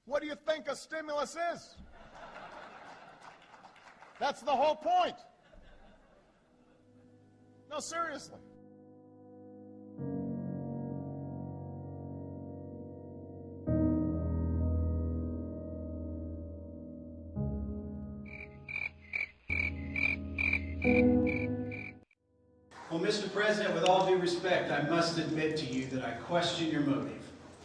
What do you think a stimulus is? That's the whole point. No, seriously. Well, Mr. President, with all due respect, I must admit to you that I question your motive,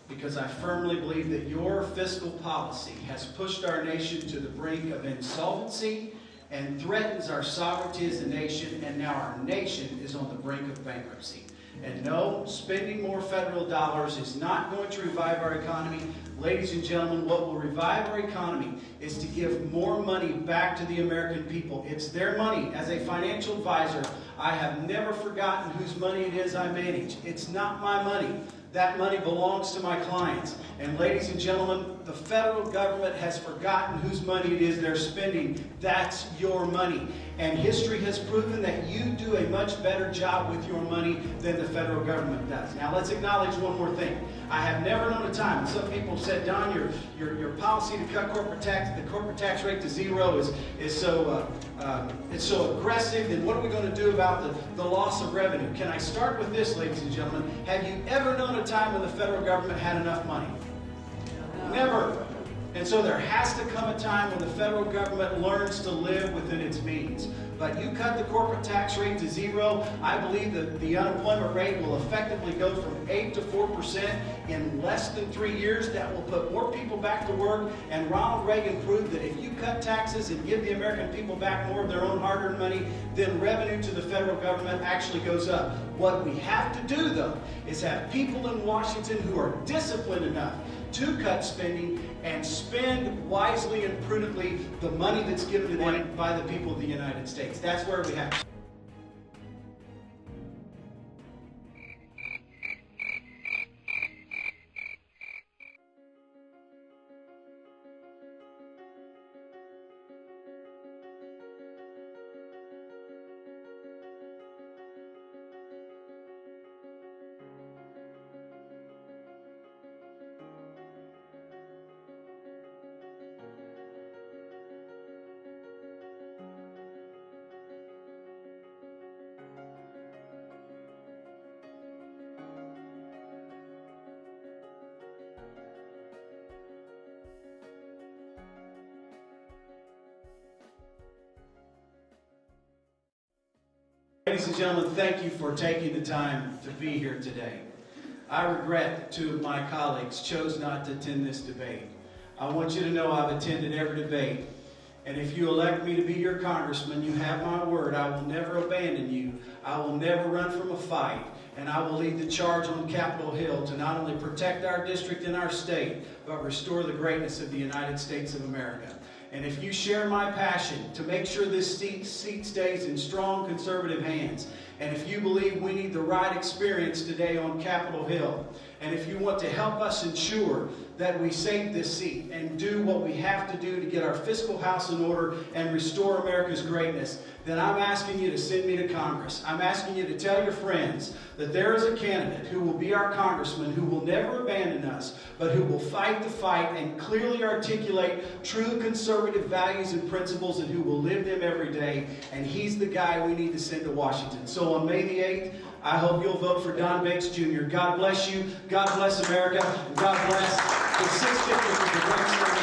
because I firmly believe that your fiscal policy has pushed our nation to the brink of insolvency and threatens our sovereignty as a nation, and now our nation is on the brink of bankruptcy. And no, spending more federal dollars is not going to revive our economy. Ladies and gentlemen, what will revive our economy is to give more money back to the American people. It's their money. As a financial advisor, I have never forgotten whose money it is I manage. It's not my money. That money belongs to my clients. And ladies and gentlemen, the federal government has forgotten whose money it is they're spending. That's your money. And history has proven that you do a much better job with your money than the federal government does. Now let's acknowledge one more thing. I have never known a time, and some people said, Don, your policy to cut corporate tax, the corporate tax rate to zero is so aggressive, then what are we going to do about the loss of revenue? Can I start with this, ladies and gentlemen? Have you ever known a time when the federal government had enough money? Never. And so there has to come a time when the federal government learns to live within its means. But you cut the corporate tax rate to zero, I believe that the unemployment rate will effectively go from 8 to 4% in less than 3 years. That will put more people back to work. And Ronald Reagan proved that if you cut taxes and give the American people back more of their own hard-earned money, then revenue to the federal government actually goes up. What we have to do, though, is have people in Washington who are disciplined enough to cut spending and spend wisely and prudently the money that's given to them by the people of the United States. That's where we have to. Ladies and gentlemen, thank you for taking the time to be here today. I regret that 2 of my colleagues chose not to attend this debate. I want you to know I've attended every debate, and if you elect me to be your congressman, you have my word. I will never abandon you. I will never run from a fight, and I will lead the charge on Capitol Hill to not only protect our district and our state, but restore the greatness of the United States of America. And if you share my passion to make sure this seat stays in strong conservative hands, and if you believe we need the right experience today on Capitol Hill, and if you want to help us ensure that we save this seat and do what we have to do to get our fiscal house in order and restore America's greatness, then I'm asking you to send me to Congress. I'm asking you to tell your friends that there is a candidate who will be our congressman, who will never abandon us, but who will fight the fight and clearly articulate true conservative values and principles, and who will live them every day. And he's the guy we need to send to Washington. So on May the 8th, I hope you'll vote for Don Bates Jr. God bless you. God bless America. And God bless the 6th District of the great state of